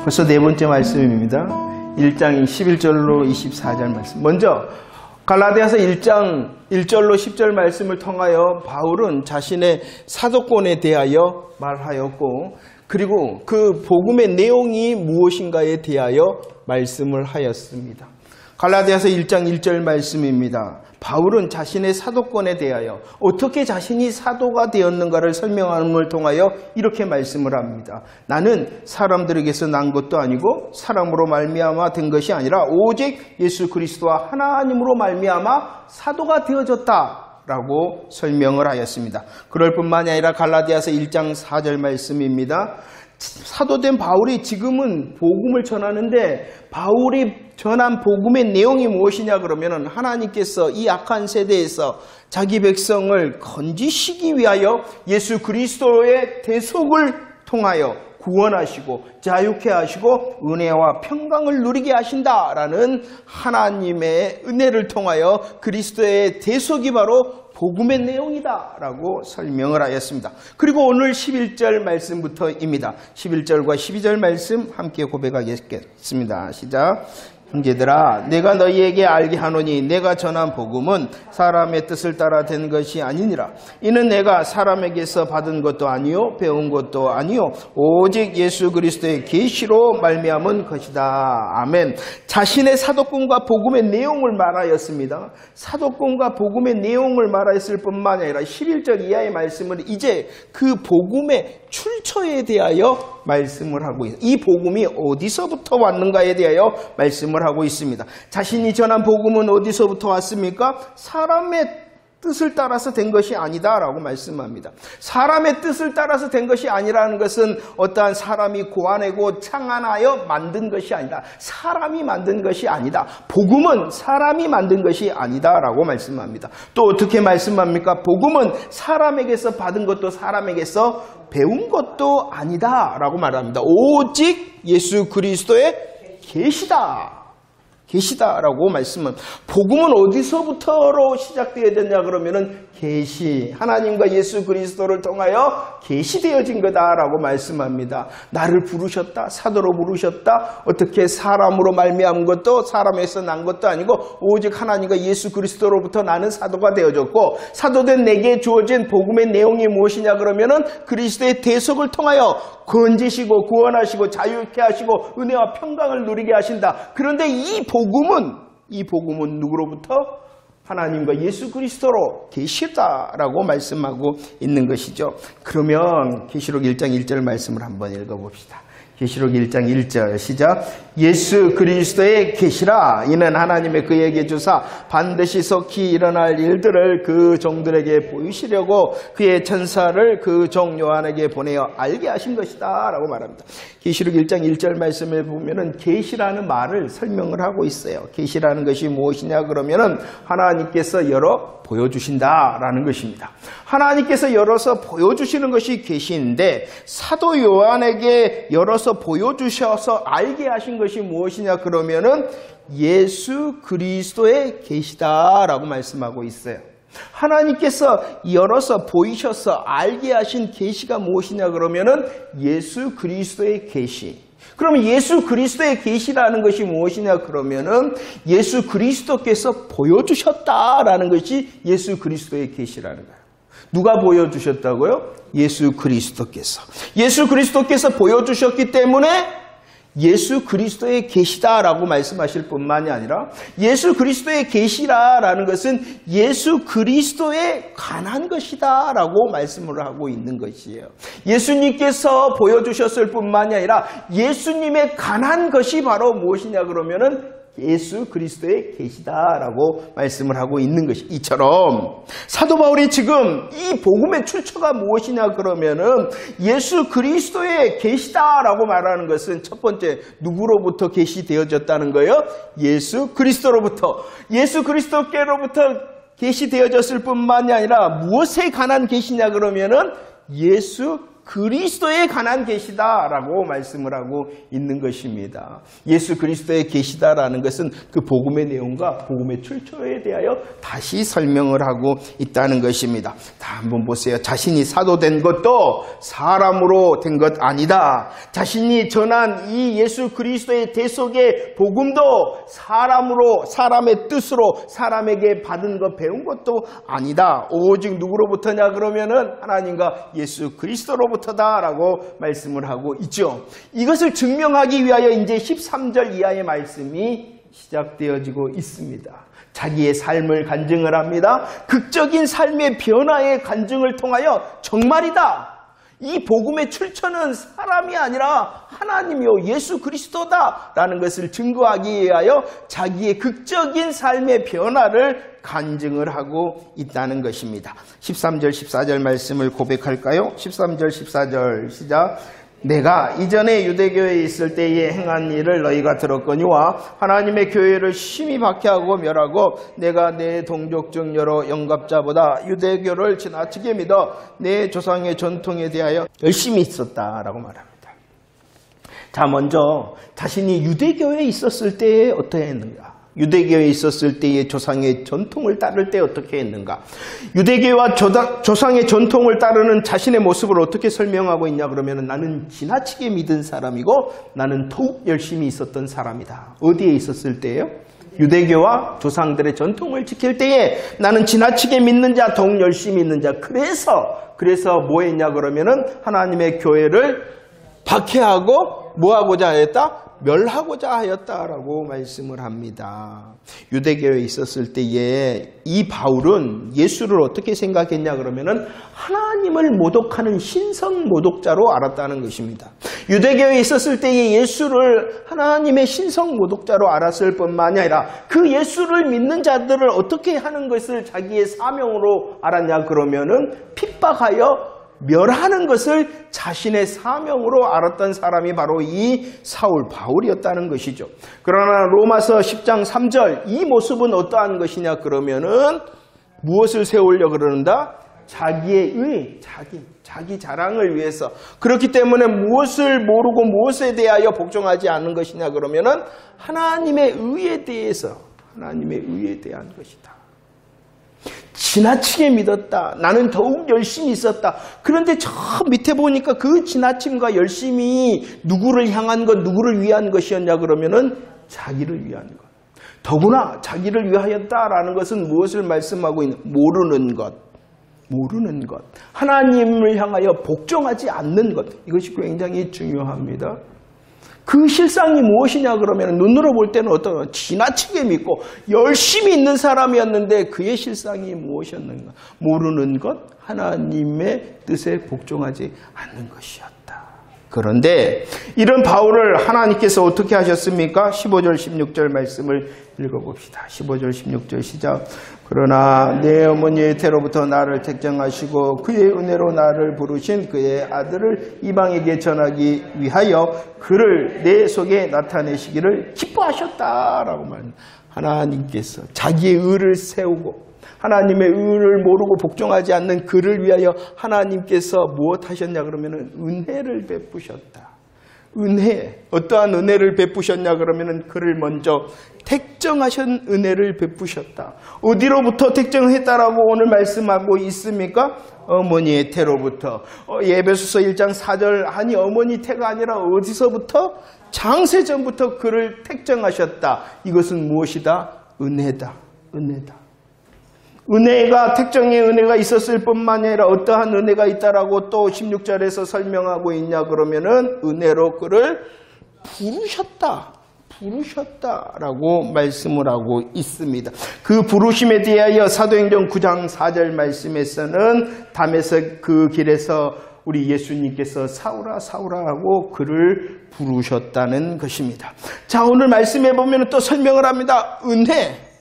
벌써 네 번째 말씀입니다. 1장 11절로 24절 말씀. 먼저 갈라디아서 1장 1절로 10절 말씀을 통하여 바울은 자신의 사도권에 대하여 말하였고, 그리고 그 복음의 내용이 무엇인가에 대하여 말씀을 하였습니다. 갈라디아서 1장 1절 말씀입니다. 바울은 자신의 사도권에 대하여 어떻게 자신이 사도가 되었는가를 설명함을 통하여 이렇게 말씀을 합니다. 나는 사람들에게서 난 것도 아니고 사람으로 말미암아 된 것이 아니라 오직 예수 그리스도와 하나님으로 말미암아 사도가 되어졌다 라고 설명을 하였습니다. 그럴 뿐만이 아니라 갈라디아서 1장 4절 말씀입니다. 사도된 바울이 지금은 복음을 전하는데, 바울이 전한 복음의 내용이 무엇이냐 그러면은 하나님께서 이 악한 세대에서 자기 백성을 건지시기 위하여 예수 그리스도의 대속을 통하여 구원하시고 자유케 하시고 은혜와 평강을 누리게 하신다라는 하나님의 은혜를 통하여 그리스도의 대속이 바로 복음의 내용이다 라고 설명을 하였습니다. 그리고 오늘 11절 말씀부터입니다. 11절과 12절 말씀 함께 고백하겠습니다. 시작. 형제들아, 내가 너희에게 알게 하노니 내가 전한 복음은 사람의 뜻을 따라 된 것이 아니니라. 이는 내가 사람에게서 받은 것도 아니요 배운 것도 아니요 오직 예수 그리스도의 계시로 말미암은 것이다. 아멘. 자신의 사도권과 복음의 내용을 말하였습니다. 사도권과 복음의 내용을 말하였을 뿐만 아니라 11절 이하의 말씀은 이제 그 복음의 출처에 대하여 말씀을 하고 있습니다. 이 복음이 어디서부터 왔는가에 대하여 말씀을 하고 있습니다. 자신이 전한 복음은 어디서부터 왔습니까? 사람의 뜻을 따라서 된 것이 아니다 라고 말씀합니다. 사람의 뜻을 따라서 된 것이 아니라는 것은 어떠한 사람이 고안하고 창안하여 만든 것이 아니다. 사람이 만든 것이 아니다. 복음은 사람이 만든 것이 아니다 라고 말씀합니다. 또 어떻게 말씀합니까? 복음은 사람에게서 받은 것도 사람에게서 배운 것도 아니다 라고 말합니다. 오직 예수 그리스도의 계시다라고 말씀은, 복음은 어디서부터로 시작되어야 되냐 그러면은 계시, 하나님과 예수 그리스도를 통하여 계시되어진 거다라고 말씀합니다. 나를 부르셨다, 사도로 부르셨다. 어떻게 사람으로 말미암은 것도 사람에서 난 것도 아니고 오직 하나님과 예수 그리스도로부터 나는 사도가 되어졌고, 사도된 내게 주어진 복음의 내용이 무엇이냐 그러면은 그리스도의 대속을 통하여 건지시고 구원하시고 자유케 하시고 은혜와 평강을 누리게 하신다. 그런데 이 복음은 누구로부터? 하나님과 예수 그리스도로 계시다라고 말씀하고 있는 것이죠. 그러면 계시록 1장 1절 말씀을 한번 읽어봅시다. 계시록 1장 1절 시작. 예수 그리스도의 계시라. 이는 하나님의 그에게 주사 반드시 속히 일어날 일들을 그 종들에게 보이시려고 그의 천사를 그 종 요한에게 보내어 알게 하신 것이다 라고 말합니다. 계시록 1장 1절 말씀을 보면은 계시라는 말을 설명을 하고 있어요. 계시라는 것이 무엇이냐 그러면은 하나님께서 열어 보여주신다라는 것입니다. 하나님께서 열어서 보여주시는 것이 계시인데, 사도 요한에게 열어서 보여주셔서 알게 하신 것이 무엇이냐 그러면은 예수 그리스도의 계시다라고 말씀하고 있어요. 하나님께서 열어서 보이셔서 알게 하신 계시가 무엇이냐 그러면은 예수 그리스도의 계시. 그러면 예수 그리스도의 계시라는 것이 무엇이냐 그러면은 예수 그리스도께서 보여주셨다라는 것이 예수 그리스도의 계시라는 거예요. 누가 보여주셨다고요? 예수 그리스도께서. 예수 그리스도께서 보여주셨기 때문에 예수 그리스도의 계시다라고 말씀하실 뿐만이 아니라, 예수 그리스도의 계시라는 것은 예수 그리스도에 관한 것이다라고 말씀을 하고 있는 것이에요. 예수님께서 보여주셨을 뿐만이 아니라 예수님에 관한 것이 바로 무엇이냐 그러면은 예수 그리스도의 계시다라고 말씀을 하고 있는 것이, 이처럼 사도 바울이 지금 이 복음의 출처가 무엇이냐 그러면은 예수 그리스도의 계시다라고 말하는 것은 첫 번째 누구로부터 계시되어졌다는 거예요? 예수 그리스도로부터. 예수 그리스도께로부터 계시되어졌을 뿐만이 아니라 무엇에 관한 계시냐 그러면은 예수 그리스도에 관한 계시다라고 말씀을 하고 있는 것입니다. 예수 그리스도의 계시다라는 것은 그 복음의 내용과 복음의 출처에 대하여 다시 설명을 하고 있다는 것입니다. 다 한번 보세요. 자신이 사도된 것도 사람으로 된 것 아니다. 자신이 전한 이 예수 그리스도의 대속의 복음도 사람으로, 사람의 뜻으로 사람에게 받은 것, 배운 것도 아니다. 오직 누구로부터냐 그러면은 하나님과 예수 그리스도로부터다라고 말씀을 하고 있죠. 이것을 증명하기 위하여 이제 13절 이하의 말씀이 시작되어지고 있습니다. 자기의 삶을 간증을 합니다. 극적인 삶의 변화의 간증을 통하여 정말이다. 이 복음의 출처는 사람이 아니라 하나님이요 예수 그리스도다라는 것을 증거하기 위하여 자기의 극적인 삶의 변화를 간증을 하고 있다는 것입니다. 13절 14절 말씀을 고백할까요? 13절 14절 시작. 내가 이전에 유대교회에 있을 때에 행한 일을 너희가 들었거니와 하나님의 교회를 심히 박해하고 멸하고 내가 내 동족 중 여러 영갑자보다 유대교를 지나치게 믿어 내 조상의 전통에 대하여 열심히 있었다라고 말합니다. 자, 먼저 자신이 유대교회에 있었을 때에 어떻게 했는가? 유대교에 있었을 때의 조상의 전통을 따를 때 어떻게 했는가? 유대교와 조상의 전통을 따르는 자신의 모습을 어떻게 설명하고 있냐 그러면 나는 지나치게 믿은 사람이고 나는 더욱 열심히 있었던 사람이다. 어디에 있었을 때예요? 유대교와 조상들의 전통을 지킬 때에 나는 지나치게 믿는 자, 더욱 열심히 믿는 자. 그래서 뭐 했냐 그러면은 하나님의 교회를 박해하고 뭐 하고자 하였다? 멸하고자 하였다라고 말씀을 합니다. 유대교에 있었을 때에 이 바울은 예수를 어떻게 생각했냐 그러면은 하나님을 모독하는 신성 모독자로 알았다는 것입니다. 유대교에 있었을 때에 예수를 하나님의 신성 모독자로 알았을 뿐만이 아니라 그 예수를 믿는 자들을 어떻게 하는 것을 자기의 사명으로 알았냐 그러면은 핍박하여 멸하는 것을 자신의 사명으로 알았던 사람이 바로 이 사울 바울이었다는 것이죠. 그러나 로마서 10장 3절 이 모습은 어떠한 것이냐 그러면은 무엇을 세우려고 그러는다? 자기의 의, 자기 자랑을 위해서. 그렇기 때문에 무엇을 모르고 무엇에 대하여 복종하지 않는 것이냐 그러면은 하나님의 의에 대해서, 하나님의 의에 대한 것이다. 지나치게 믿었다. 나는 더욱 열심히 있었다. 그런데 저 밑에 보니까 그 지나침과 열심히 누구를 향한 것, 누구를 위한 것이었냐 그러면은 자기를 위한 것. 더구나 자기를 위하였다라는 것은 무엇을 말씀하고 있는? 모르는 것. 모르는 것. 하나님을 향하여 복종하지 않는 것. 이것이 굉장히 중요합니다. 그 실상이 무엇이냐 그러면 눈으로 볼 때는 어떤 지나치게 믿고 열심히 있는 사람이었는데 그의 실상이 무엇이었는가? 모르는 것, 하나님의 뜻에 복종하지 않는 것이었다. 그런데 이런 바울을 하나님께서 어떻게 하셨습니까? 15절 16절 말씀을 읽어봅시다. 15절 16절 시작. 그러나 내 어머니의 태로부터 나를 택정하시고 그의 은혜로 나를 부르신 그의 아들을 이방에게 전하기 위하여 그를 내 속에 나타내시기를 기뻐하셨다라고 말합니다. 하나님께서 자기의 의를 세우고 하나님의 의를 모르고 복종하지 않는 그를 위하여 하나님께서 무엇 하셨냐 그러면 은혜를 베푸셨다. 은혜, 어떠한 은혜를 베푸셨냐 그러면 그를 먼저 택정하신 은혜를 베푸셨다. 어디로부터 택정했다라고 오늘 말씀하고 있습니까? 어머니의 태로부터. 에베소서 1장 4절 아니 어머니 태가 아니라 어디서부터? 장세전부터 그를 택정하셨다. 이것은 무엇이다? 은혜다. 은혜다. 은혜가 택정의 은혜가 있었을 뿐만 아니라 어떠한 은혜가 있다라고 또 16절에서 설명하고 있냐 그러면은 은혜로 그를 부르셨다라고 말씀을 하고 있습니다. 그 부르심에 대하여 사도행전 9장 4절 말씀에서는 담에색 그 길에서 우리 예수님께서 사울아 사울아 하고 그를 부르셨다는 것입니다. 자, 오늘 말씀해 보면 또 설명을 합니다. 은혜.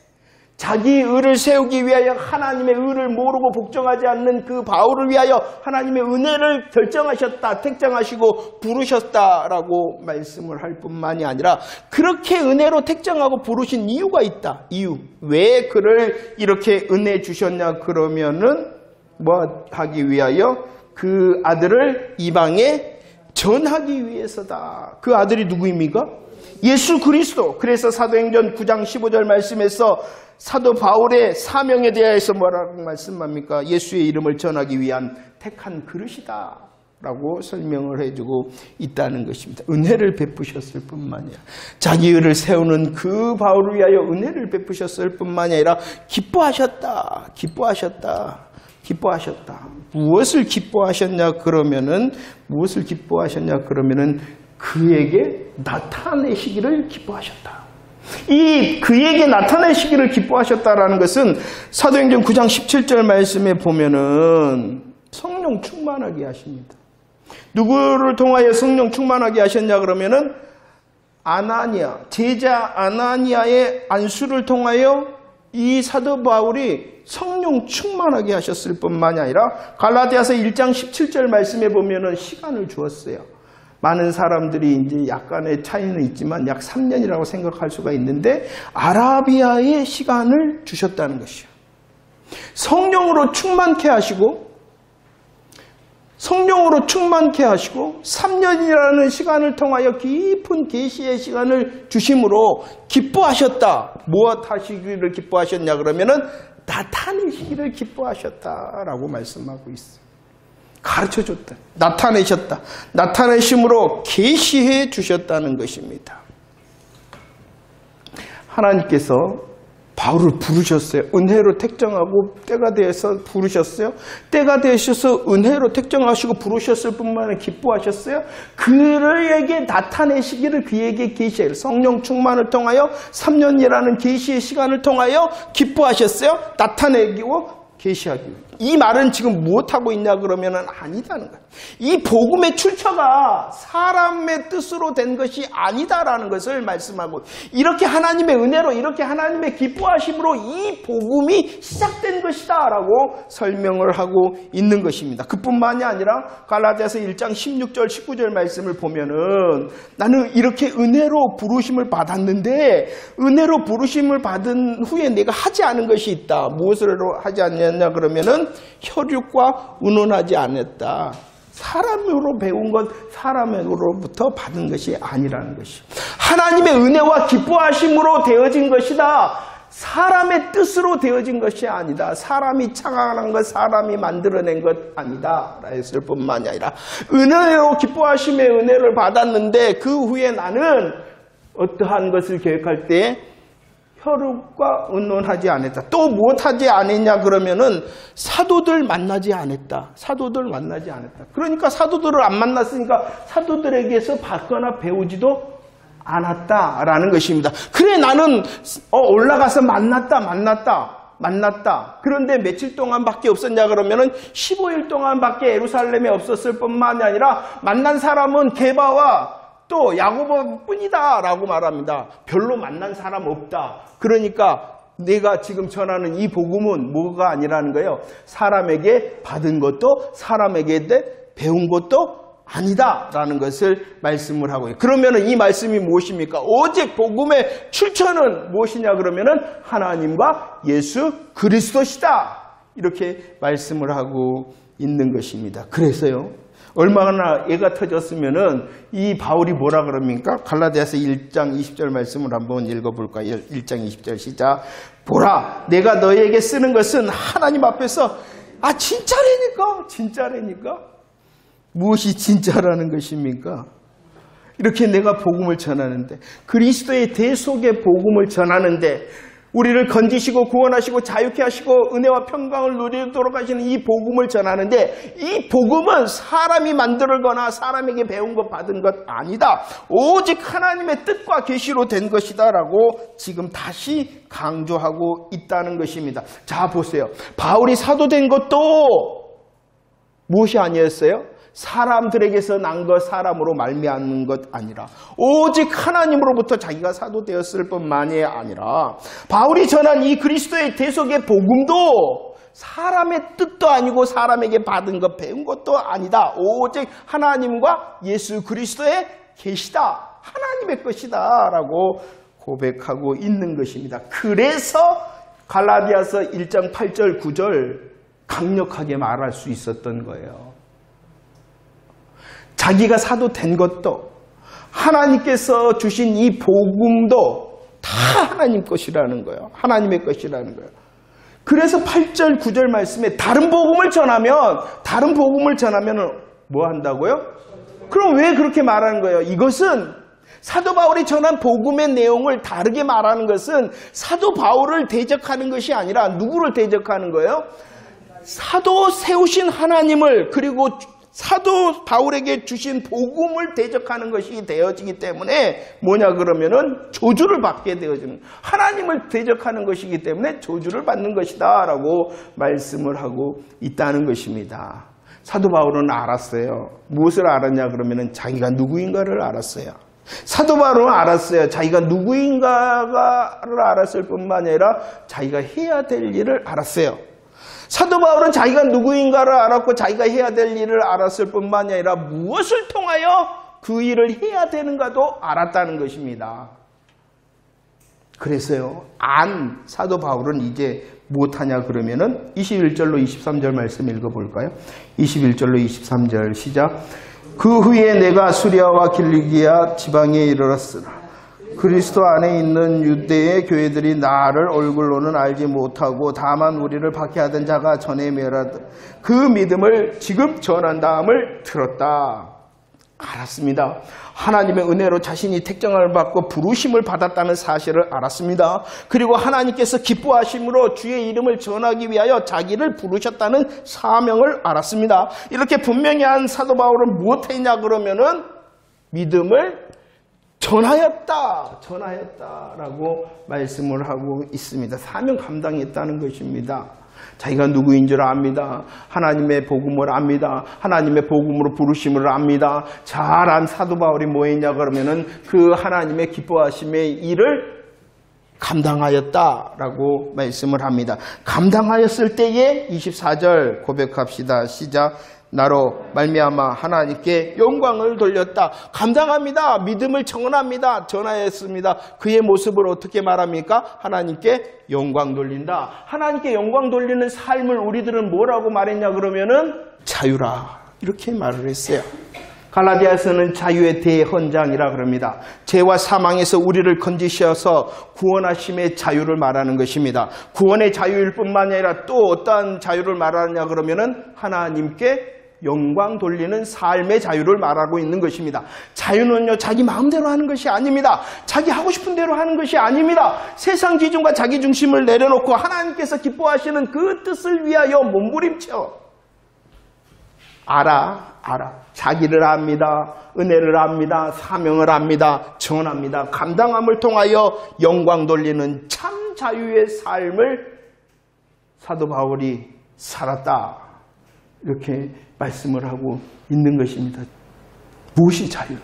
자기 의를 세우기 위하여 하나님의 의를 모르고 복종하지 않는 그 바울을 위하여 하나님의 은혜를 결정하셨다, 택정하시고 부르셨다라고 말씀을 할 뿐만이 아니라 그렇게 은혜로 택정하고 부르신 이유가 있다. 이유. 왜 그를 이렇게 은혜 주셨냐 그러면은 뭐 하기 위하여 그 아들을 이방에 전하기 위해서다. 그 아들이 누구입니까? 예수 그리스도. 그래서 사도행전 9장 15절 말씀에서 사도 바울의 사명에 대해서 뭐라고 말씀합니까? 예수의 이름을 전하기 위한 택한 그릇이다 라고 설명을 해주고 있다는 것입니다. 은혜를 베푸셨을 뿐만 아니라 자기 의를 세우는 그 바울을 위하여 은혜를 베푸셨을 뿐만 아니라 기뻐하셨다. 무엇을 기뻐하셨냐 그러면은 그에게 나타내시기를 기뻐하셨다. 이 그에게 나타내시기를 기뻐하셨다라는 것은 사도행전 9장 17절 말씀에 보면은 성령 충만하게 하십니다. 누구를 통하여 성령 충만하게 하셨냐 그러면은 제자 아나니아의 안수를 통하여 이 사도 바울이 성령 충만하게 하셨을 뿐만이 아니라 갈라디아서 1장 17절 말씀에 보면은 시간을 주었어요. 많은 사람들이 이제 약간의 차이는 있지만 약 3년이라고 생각할 수가 있는데 아라비아의 시간을 주셨다는 것이요. 성령으로 충만케 하시고 3년이라는 시간을 통하여 깊은 계시의 시간을 주심으로 기뻐하셨다. 무엇 하시기를 기뻐하셨냐 그러면은 나타내시기를 기뻐하셨다라고 말씀하고 있어요. 가르쳐줬다. 나타내셨다. 나타내심으로 계시해 주셨다는 것입니다. 하나님께서 바울을 부르셨어요. 은혜로 택정하고 때가 되어서 부르셨어요. 때가 되셔서 은혜로 택정하시고 부르셨을 뿐만 아니라 기뻐하셨어요. 그에게 나타내시기를 그에게 계시해 성령 충만을 통하여 3년이라는 계시의 시간을 통하여 기뻐하셨어요. 나타내기고 계시하기. 이 말은 지금 무엇하고 있냐 그러면 아니다는 거예요. 이 복음의 출처가 사람의 뜻으로 된 것이 아니다라는 것을 말씀하고 이렇게 하나님의 은혜로 이렇게 하나님의 기뻐하심으로 이 복음이 시작된 것이다 라고 설명을 하고 있는 것입니다. 그뿐만이 아니라 갈라디아서 1장 16절 19절 말씀을 보면은 나는 이렇게 은혜로 부르심을 받았는데 은혜로 부르심을 받은 후에 내가 하지 않은 것이 있다. 무엇을 하지 않았냐 그러면은 혈육과 의논하지 않았다. 사람으로 배운 것, 사람으로부터 받은 것이 아니라는 것이죠. 하나님의 은혜와 기뻐하심으로 되어진 것이다. 사람의 뜻으로 되어진 것이 아니다. 사람이 창안한 것, 사람이 만들어낸 것 아니다. 했을 뿐만이 아니라 은혜로 기뻐하심의 은혜를 받았는데 그 후에 나는 어떠한 것을 계획할 때 혈육과 의논하지 않았다. 또 무엇하지 않았냐 그러면은 사도들 만나지 않았다. 그러니까 사도들을 안 만났으니까 사도들에게서 받거나 배우지도 않았다라는 것입니다. 그래 나는 올라가서 만났다. 그런데 며칠 동안밖에 없었냐 그러면은 15일 동안밖에 예루살렘에 없었을 뿐만이 아니라 만난 사람은 게바와 또 야고보 뿐이다 라고 말합니다. 별로 만난 사람 없다. 그러니까 내가 지금 전하는 이 복음은 뭐가 아니라는 거예요. 사람에게 받은 것도 사람에게 배운 것도 아니다 라는 것을 말씀을 하고 있어요. 그러면 이 말씀이 무엇입니까? 오직 복음의 출처는 무엇이냐 그러면은 하나님과 예수 그리스도시다. 이렇게 말씀을 하고 있는 것입니다. 그래서요. 얼마나 애가 터졌으면은 이 바울이 뭐라 그럽니까? 갈라디아서 1장 20절 말씀을 한번 읽어볼까요? 1장 20절 시작. 보라, 내가 너에게 쓰는 것은 하나님 앞에서 진짜라니까? 무엇이 진짜라는 것입니까? 이렇게 내가 복음을 전하는데 그리스도의 대속의 복음을 전하는데 우리를 건지시고 구원하시고 자유케 하시고 은혜와 평강을 누리도록 하시는 이 복음을 전하는데 이 복음은 사람이 만들거나 사람에게 배운 것 받은 것 아니다. 오직 하나님의 뜻과 계시로 된 것이다 라고 지금 다시 강조하고 있다는 것입니다. 자 보세요. 바울이 사도된 것도 무엇이 아니었어요? 사람들에게서 난 것, 사람으로 말미암은 것 아니라 오직 하나님으로부터 자기가 사도되었을 뿐만이 아니라 바울이 전한 이 그리스도의 대속의 복음도 사람의 뜻도 아니고 사람에게 받은 것, 배운 것도 아니다. 오직 하나님과 예수 그리스도의 계시다. 하나님의 것이다 라고 고백하고 있는 것입니다. 그래서 갈라디아서 1장 8절 9절 강력하게 말할 수 있었던 거예요. 자기가 사도 된 것도, 하나님께서 주신 이 복음도 다 하나님 것이라는 거예요. 하나님의 것이라는 거예요. 그래서 8절, 9절 말씀에 다른 복음을 전하면 뭐 한다고요? 그럼 왜 그렇게 말하는 거예요? 이것은 사도 바울이 전한 복음의 내용을 다르게 말하는 것은 사도 바울을 대적하는 것이 아니라 누구를 대적하는 거예요? 사도 세우신 하나님을, 그리고 사도 바울에게 주신 복음을 대적하는 것이 되어지기 때문에 뭐냐 그러면은 저주를 받게 되어지는, 하나님을 대적하는 것이기 때문에 저주를 받는 것이다 라고 말씀을 하고 있다는 것입니다. 사도 바울은 알았어요. 무엇을 알았냐 그러면은 자기가 누구인가를 알았어요. 사도 바울은 알았어요. 자기가 누구인가를 알았을 뿐만 아니라 자기가 해야 될 일을 알았어요. 사도 바울은 자기가 누구인가를 알았고 자기가 해야 될 일을 알았을 뿐만 아니라 무엇을 통하여 그 일을 해야 되는가도 알았다는 것입니다. 그래서요, 사도 바울은 이제 무엇하냐 그러면은 21절로 23절 말씀 읽어볼까요? 21절로 23절 시작. 그 후에 내가 수리아와 길리기아 지방에 이르렀으나 그리스도 안에 있는 유대의 교회들이 나를 얼굴로는 알지 못하고 다만 우리를 박해하던 자가 전에 멸하던 그 믿음을 지금 전한다함을 들었다. 알았습니다. 하나님의 은혜로 자신이 택정을 받고 부르심을 받았다는 사실을 알았습니다. 그리고 하나님께서 기뻐하심으로 주의 이름을 전하기 위하여 자기를 부르셨다는 사명을 알았습니다. 이렇게 분명히 한 사도 바울은 무엇했냐 그러면은 믿음을 전하였다라고 말씀을 하고 있습니다. 사명 감당했다는 것입니다. 자기가 누구인 줄 압니다. 하나님의 복음을 압니다. 하나님의 복음으로 부르심을 압니다. 잘한 사도 바울이 뭐 했냐 그러면은 그 하나님의 기뻐하심의 일을 감당하였다라고 말씀을 합니다. 감당하였을 때에 24절 고백합시다. 시작. 나로 말미암아 하나님께 영광을 돌렸다. 감당합니다. 믿음을 전합니다. 전하였습니다. 그의 모습을 어떻게 말합니까? 하나님께 영광 돌린다. 하나님께 영광 돌리는 삶을 우리들은 뭐라고 말했냐 그러면은 자유라, 이렇게 말을 했어요. 갈라디아서는 자유의 대헌장이라 그럽니다. 죄와 사망에서 우리를 건지셔서 구원하심의 자유를 말하는 것입니다. 구원의 자유일 뿐만 아니라 또 어떠한 자유를 말하느냐 그러면은 하나님께 영광 돌리는 삶의 자유를 말하고 있는 것입니다. 자유는요, 자기 마음대로 하는 것이 아닙니다. 자기 하고 싶은 대로 하는 것이 아닙니다. 세상 기준과 자기 중심을 내려놓고 하나님께서 기뻐하시는 그 뜻을 위하여 몸부림쳐 알아. 자기를 압니다. 은혜를 압니다. 사명을 압니다. 전합니다. 감당함을 통하여 영광 돌리는 참 자유의 삶을 사도 바울이 살았다. 이렇게 말씀을 하고 있는 것입니다. 무엇이 자유냐?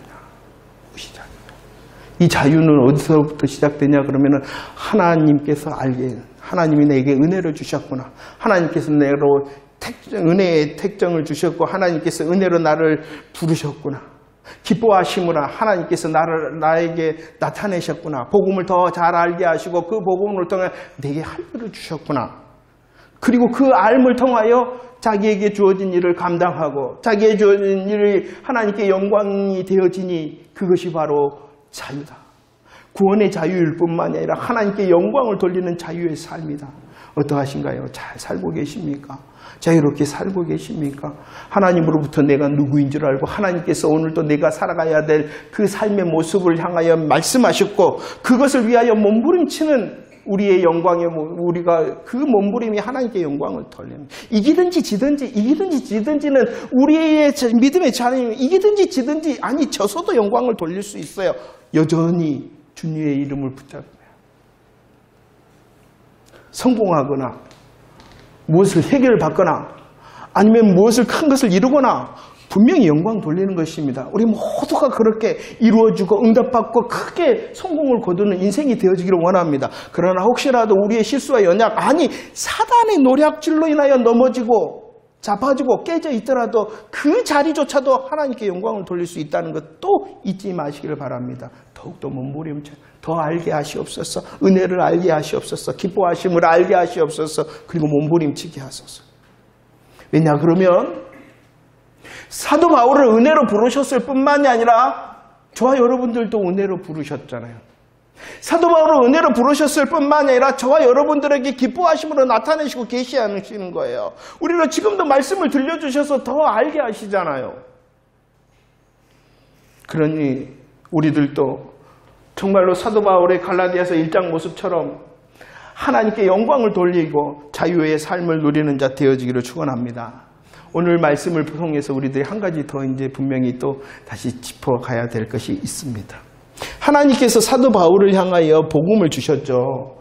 이 자유는 어디서부터 시작되냐 그러면은 하나님께서 하나님이 내게 은혜를 주셨구나. 하나님께서 내로 은혜의 택정을 주셨고 하나님께서 은혜로 나를 부르셨구나. 기뻐하시므라 하나님께서 나에게 나타내셨구나. 복음을 더 잘 알게 하시고 그 복음을 통해 내게 할 일을 주셨구나. 그리고 그 알을 통하여 자기에게 주어진 일을 감당하고 자기에게 주어진 일이 하나님께 영광이 되어지니 그것이 바로 자유다. 구원의 자유일 뿐만 아니라 하나님께 영광을 돌리는 자유의 삶이다. 어떠하신가요? 잘 살고 계십니까? 자유롭게 살고 계십니까? 하나님으로부터 내가 누구인 줄 알고 하나님께서 오늘도 내가 살아가야 될 그 삶의 모습을 향하여 말씀하셨고 그것을 위하여 몸부림치는 우리의 영광에 우리가 그 몸부림이 하나님께 영광을 돌립니다. 이기든지 지든지는 우리의 믿음의 자녀는 이기든지 지든지 아니 져서도 영광을 돌릴 수 있어요. 여전히 주님의 이름을 붙잡으며 성공하거나 무엇을 해결받거나 아니면 무엇을 큰 것을 이루거나 분명히 영광 돌리는 것입니다. 우리 모두가 그렇게 이루어지고 응답받고 크게 성공을 거두는 인생이 되어지기를 원합니다. 그러나 혹시라도 우리의 실수와 연약, 아니 사단의 노략질로 인하여 넘어지고 자빠지고 깨져 있더라도 그 자리조차도 하나님께 영광을 돌릴 수 있다는 것도 잊지 마시기를 바랍니다. 더욱더 몸부림쳐 더 알게 하시옵소서. 은혜를 알게 하시옵소서. 기뻐하심을 알게 하시옵소서. 그리고 몸부림치게 하소서. 왜냐 그러면 사도 바울을 은혜로 부르셨을 뿐만이 아니라 저와 여러분들도 은혜로 부르셨잖아요. 사도 바울을 은혜로 부르셨을 뿐만 아니라 저와 여러분들에게 기뻐하심으로 나타내시고 계시하시는 거예요. 우리는 지금도 말씀을 들려주셔서 더 알게 하시잖아요. 그러니 우리들도 정말로 사도 바울의 갈라디아서 1장 모습처럼 하나님께 영광을 돌리고 자유의 삶을 누리는 자 되어지기를 축원합니다. 오늘 말씀을 통해서 우리들이 한 가지 더 이제 분명히 또 다시 짚어가야 될 것이 있습니다. 하나님께서 사도 바울을 향하여 복음을 주셨죠.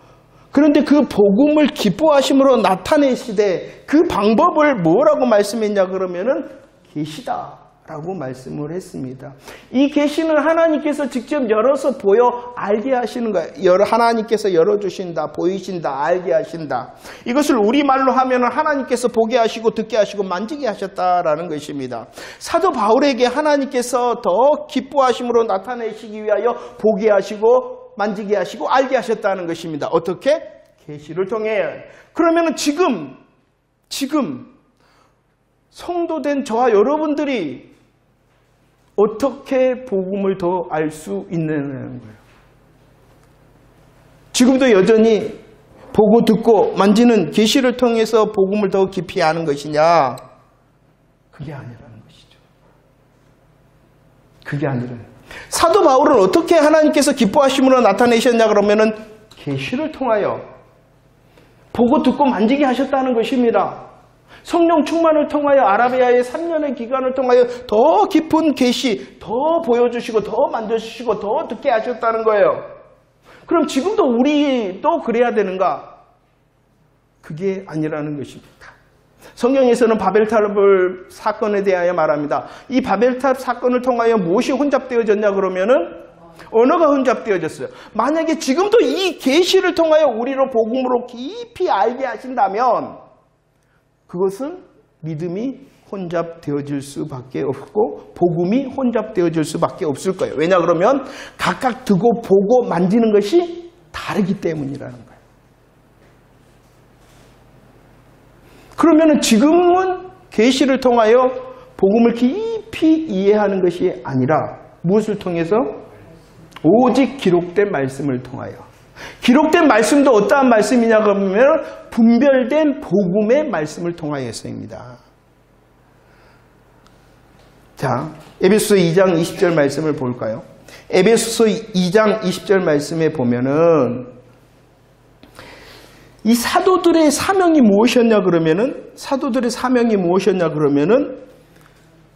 그런데 그 복음을 기뻐하심으로 나타내시되 그 방법을 뭐라고 말씀했냐 그러면은 계시다라고 말씀을 했습니다. 이 계시는 하나님께서 직접 열어서 보여 알게 하시는 거예요. 하나님께서 열어주신다, 보이신다, 알게 하신다. 이것을 우리말로 하면은 하나님께서 보게 하시고 듣게 하시고 만지게 하셨다라는 것입니다. 사도 바울에게 하나님께서 더 기뻐하심으로 나타내시기 위하여 보게 하시고 만지게 하시고 알게 하셨다는 것입니다. 어떻게? 계시를 통해. 그러면은 지금 성도된 저와 여러분들이 어떻게 복음을 더 알 수 있느냐는 거예요. 지금도 여전히 보고 듣고 만지는 계시를 통해서 복음을 더 깊이 아는 것이냐? 그게 아니라는 것이죠. 그게 아니라는 거예요. 사도 바울은 어떻게 하나님께서 기뻐하심으로 나타내셨냐 그러면은 계시를 통하여 보고 듣고 만지게 하셨다는 것입니다. 성령 충만을 통하여 아라비아의 3년의 기간을 통하여 더 깊은 계시, 더 보여주시고 더 만져주시고 더 듣게 하셨다는 거예요. 그럼 지금도 우리도 그래야 되는가? 그게 아니라는 것입니다. 성경에서는 바벨탑 사건에 대하여 말합니다. 이 바벨탑 사건을 통하여 무엇이 혼잡되어졌냐 그러면은 언어가 혼잡되어졌어요. 만약에 지금도 이 계시를 통하여 우리로 복음으로 깊이 알게 하신다면 그것은 믿음이 혼잡되어질 수밖에 없고 복음이 혼잡되어질 수밖에 없을 거예요. 왜냐 그러면 각각 듣고 보고 만지는 것이 다르기 때문이라는 거예요. 그러면 지금은 계시를 통하여 복음을 깊이 이해하는 것이 아니라 무엇을 통해서? 오직 기록된 말씀을 통하여. 기록된 말씀도 어떠한 말씀이냐 그러면 분별된 복음의 말씀을 통하여서입니다. 자, 에베소서 2장 20절 말씀을 볼까요? 에베소서 2장 20절 말씀에 보면은 이 사도들의 사명이 무엇이었냐 그러면은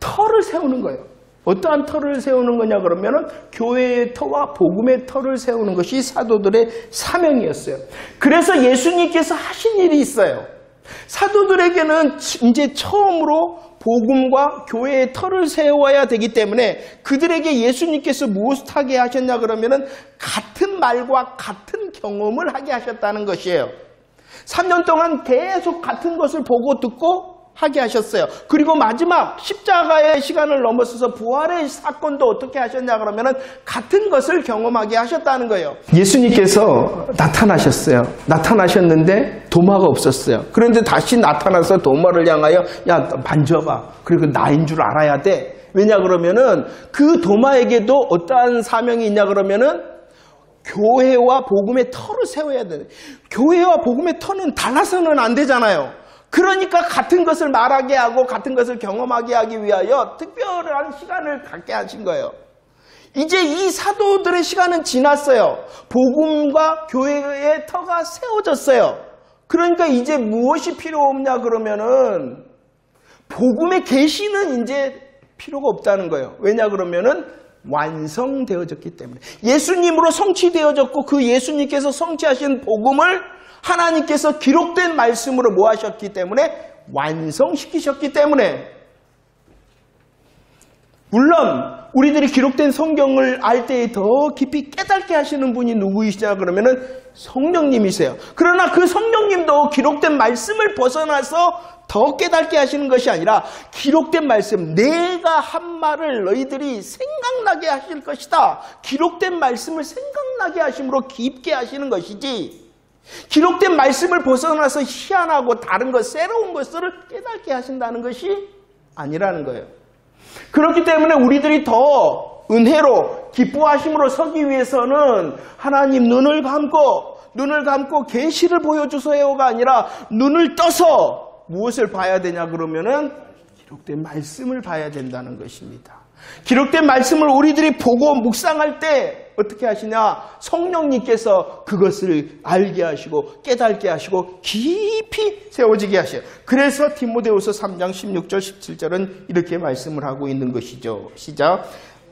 터를 세우는 거예요. 어떠한 터를 세우는 거냐 그러면은 교회의 터와 복음의 터를 세우는 것이 사도들의 사명이었어요. 그래서 예수님께서 하신 일이 있어요. 사도들에게는 이제 처음으로 복음과 교회의 터를 세워야 되기 때문에 그들에게 예수님께서 무엇을 하게 하셨냐 그러면은 같은 말과 같은 경험을 하게 하셨다는 것이에요. 3년 동안 계속 같은 것을 보고 듣고 하게 하셨어요. 그리고 마지막 십자가의 시간을 넘어서서 부활의 사건도 어떻게 하셨냐 그러면은 같은 것을 경험하게 하셨다는 거예요. 예수님께서 나타나셨어요. 나타나셨는데 도마가 없었어요. 그런데 다시 나타나서 도마를 향하여 야 만져봐. 그리고 나인 줄 알아야 돼. 왜냐 그러면은 그 도마에게도 어떠한 사명이 있냐 그러면은 교회와 복음의 터를 세워야 돼. 교회와 복음의 터는 달라서는 안 되잖아요. 그러니까 같은 것을 말하게 하고 같은 것을 경험하게 하기 위하여 특별한 시간을 갖게 하신 거예요. 이제 이 사도들의 시간은 지났어요. 복음과 교회의 터가 세워졌어요. 그러니까 이제 무엇이 필요 없냐 그러면은 복음의 계시는 이제 필요가 없다는 거예요. 왜냐 그러면은 완성되어졌기 때문에. 예수님으로 성취되어졌고 그 예수님께서 성취하신 복음을 하나님께서 기록된 말씀으로 뭐 하셨기 때문에 완성시키셨기 때문에. 물론 우리들이 기록된 성경을 알 때에 더 깊이 깨닫게 하시는 분이 누구이시냐 그러면은 성령님이세요. 그러나 그 성령님도 기록된 말씀을 벗어나서 더 깨닫게 하시는 것이 아니라 기록된 말씀, 내가 한 말을 너희들이 생각나게 하실 것이다. 기록된 말씀을 생각나게 하심으로 깊게 하시는 것이지, 기록된 말씀을 벗어나서 희한하고 다른 것, 새로운 것을 깨닫게 하신다는 것이 아니라는 거예요. 그렇기 때문에 우리들이 더 은혜로 기뻐하심으로 서기 위해서는 하나님 눈을 감고 계시를 보여주세요가 아니라 눈을 떠서 무엇을 봐야 되냐 그러면은 기록된 말씀을 봐야 된다는 것입니다. 기록된 말씀을 우리들이 보고 묵상할 때 어떻게 하시냐? 성령님께서 그것을 알게 하시고 깨닫게 하시고 깊이 세워지게 하셔요. 그래서 디모데후서 3장 16절 17절은 이렇게 말씀을 하고 있는 것이죠. 시작.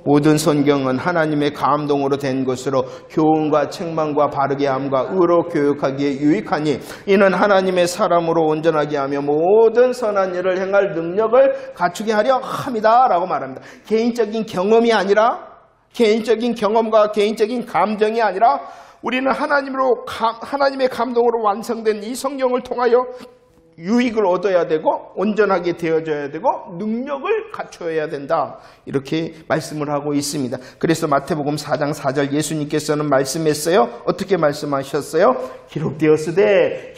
모든 성경은 하나님의 감동으로 된 것으로 교훈과 책망과 바르게 함과 의로 교육하기에 유익하니 이는 하나님의 사람으로 온전하게 하며 모든 선한 일을 행할 능력을 갖추게 하려 함이다 라고 말합니다. 개인적인 경험이 아니라, 개인적인 경험과 개인적인 감정이 아니라 우리는 하나님의 감동으로 완성된 이 성경을 통하여 유익을 얻어야 되고 온전하게 되어져야 되고 능력을 갖춰야 된다. 이렇게 말씀을 하고 있습니다. 그래서 마태복음 4장 4절 예수님께서는 말씀했어요. 어떻게 말씀하셨어요? 기록되었으되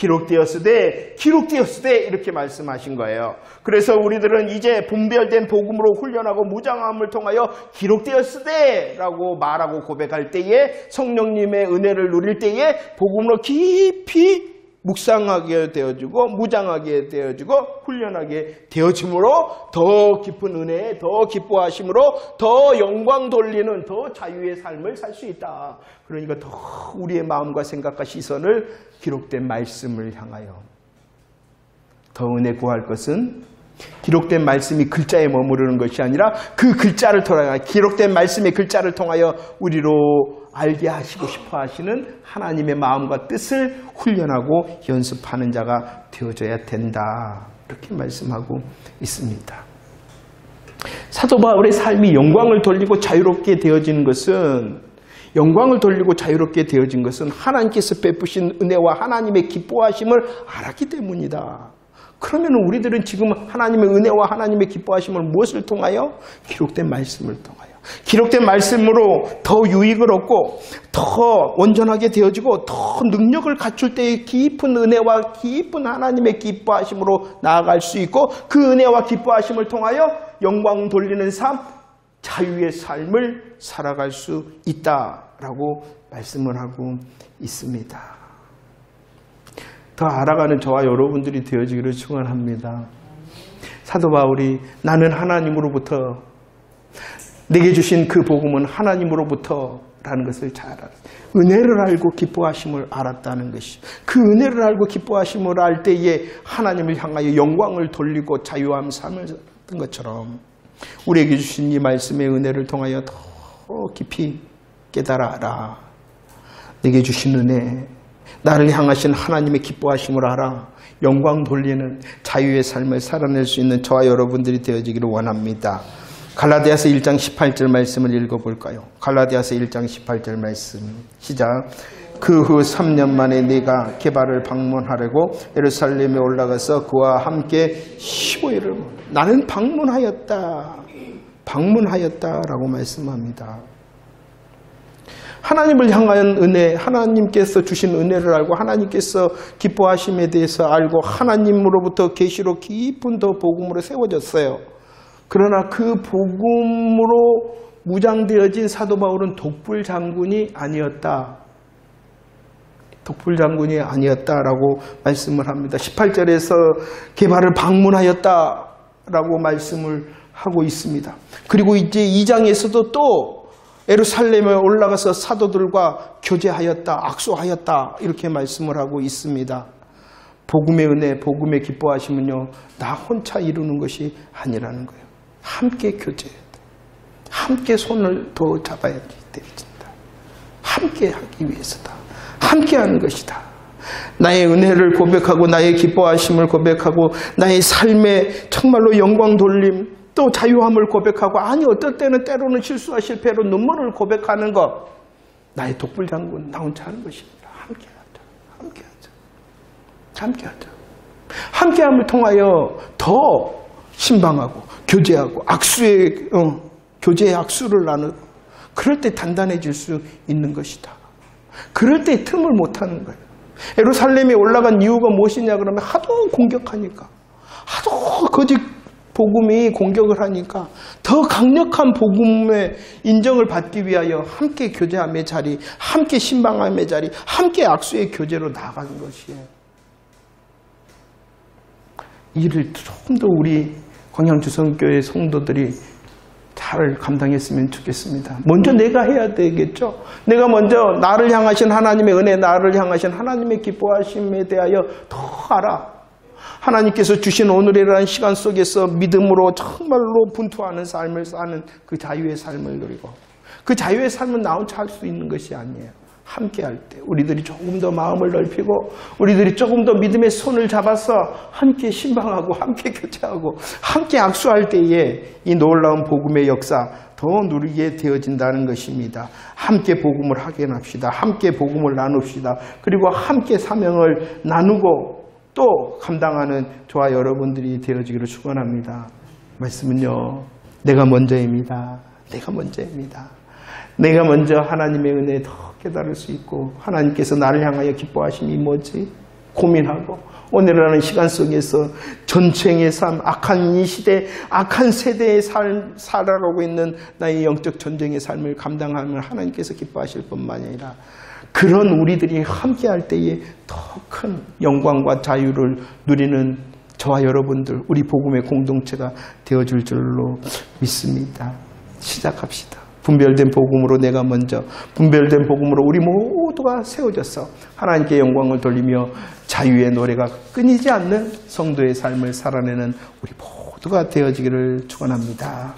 이렇게 말씀하신 거예요. 그래서 우리들은 이제 분별된 복음으로 훈련하고 무장함을 통하여 기록되었으되 라고 말하고 고백할 때에 성령님의 은혜를 누릴 때에 복음으로 깊이 묵상하게 되어지고 무장하게 되어지고 훈련하게 되어짐으로 더 깊은 은혜에 더 기뻐하심으로 더 영광 돌리는 더 자유의 삶을 살 수 있다. 그러니까 더 우리의 마음과 생각과 시선을 기록된 말씀을 향하여 더 은혜 구할 것은 기록된 말씀이 글자에 머무르는 것이 아니라 그 글자를 통하여 기록된 말씀의 글자를 통하여 우리로 알게 하시고 싶어 하시는 하나님의 마음과 뜻을 훈련하고 연습하는 자가 되어져야 된다. 이렇게 말씀하고 있습니다. 사도 바울의 삶이 영광을 돌리고 자유롭게 되어지는 것은 하나님께서 베푸신 은혜와 하나님의 기뻐하심을 알았기 때문이다. 그러면 우리들은 지금 하나님의 은혜와 하나님의 기뻐하심을 무엇을 통하여? 기록된 말씀을 통하여. 기록된 말씀으로 더 유익을 얻고 더 온전하게 되어지고 더 능력을 갖출 때의 깊은 은혜와 깊은 하나님의 기뻐하심으로 나아갈 수 있고 그 은혜와 기뻐하심을 통하여 영광 돌리는 삶, 자유의 삶을 살아갈 수 있다라고 말씀을 하고 있습니다. 더 알아가는 저와 여러분들이 되어지기를 축원합니다. 사도 바울이 나는 하나님으로부터 내게 주신 그 복음은 하나님으로부터라는 것을 잘 알았어요. 은혜를 알고 기뻐하심을 알았다는 것이. 그 은혜를 알고 기뻐하심을 알 때에 하나님을 향하여 영광을 돌리고 자유함 삶을 살던 것처럼 우리에게 주신 이 말씀의 은혜를 통하여 더 깊이 깨달아라. 내게 주신 은혜, 나를 향하신 하나님의 기뻐하심을 알아 영광 돌리는 자유의 삶을 살아낼 수 있는 저와 여러분들이 되어지기를 원합니다. 갈라디아서 1장 18절 말씀을 읽어볼까요? 갈라디아서 1장 18절 말씀 시작. 그 후 3년 만에 내가 게바를 방문하려고 예루살렘에 올라가서 그와 함께 15일을 나는 방문하였다라고 말씀합니다. 하나님을 향한 은혜, 하나님께서 주신 은혜를 알고 하나님께서 기뻐하심에 대해서 알고 하나님으로부터 계시로 깊은 더 복음으로 세워졌어요. 그러나 그 복음으로 무장되어진 사도 바울은 독불 장군이 아니었다라고 말씀을 합니다. 18절에서 게바를 방문하였다라고 말씀을 하고 있습니다. 그리고 이제 2장에서도 또 예루살렘에 올라가서 사도들과 교제하였다, 악수하였다 이렇게 말씀을 하고 있습니다. 복음의 은혜, 복음의 기뻐하심은요, 나 혼자 이루는 것이 아니라는 거예요. 함께 교제해야 돼. 함께 손을 더 잡아야 되어진다. 함께 하기 위해서다. 함께 하는 것이다. 나의 은혜를 고백하고 나의 기뻐하심을 고백하고 나의 삶에 정말로 영광 돌림 또 자유함을 고백하고 아니 어떨 때는 때로는 실수와 실패로 눈물을 고백하는 것 나의 독불장군 나 혼자 하는 것입니다. 함께하자. 함께함을 통하여 더 신방하고 교제하고 교제의 악수를 나누고 그럴 때 단단해질 수 있는 것이다. 그럴 때 틈을 못하는 거예요. 예루살렘에 올라간 이유가 무엇이냐 그러면 하도 공격하니까 하도 거짓 복음이 공격을 하니까 더 강력한 복음의 인정을 받기 위하여 함께 교제함의 자리, 함께 신방함의 자리, 함께 악수의 교제로 나아가는 것이에요. 이를 좀 더 우리 광양주성교회 성도들이 잘 감당했으면 좋겠습니다. 먼저 내가 해야 되겠죠. 내가 먼저 나를 향하신 하나님의 은혜, 나를 향하신 하나님의 기뻐하심에 대하여 더 알아. 하나님께서 주신 오늘이라는 시간 속에서 믿음으로 정말로 분투하는 삶을 사는 그 자유의 삶을 누리고, 그 자유의 삶은 나 혼자 할 수 있는 것이 아니에요. 함께 할 때 우리들이 조금 더 마음을 넓히고 우리들이 조금 더 믿음의 손을 잡아서 함께 신방하고 함께 교제하고 함께 악수할 때에 이 놀라운 복음의 역사 더 누리게 되어진다는 것입니다. 함께 복음을 하게 합시다. 함께 복음을 나눕시다. 그리고 함께 사명을 나누고 또 감당하는 저와 여러분들이 되어지기를 축원합니다. 말씀은요, 내가 먼저입니다. 내가 먼저입니다. 내가 먼저 하나님의 은혜에 더 깨달을 수 있고 하나님께서 나를 향하여 기뻐하심이 뭐지? 고민하고 오늘이라는 시간 속에서 전쟁의 삶, 악한 이 시대, 악한 세대의 삶 살아가고 있는 나의 영적 전쟁의 삶을 감당하면 하나님께서 기뻐하실 뿐만 아니라 그런 우리들이 함께할 때에 더 큰 영광과 자유를 누리는 저와 여러분들, 우리 복음의 공동체가 되어줄 줄로 믿습니다. 시작합시다. 분별된 복음으로 내가 먼저, 분별된 복음으로 우리 모두가 세워져서 하나님께 영광을 돌리며 자유의 노래가 끊이지 않는 성도의 삶을 살아내는 우리 모두가 되어지기를 축원합니다.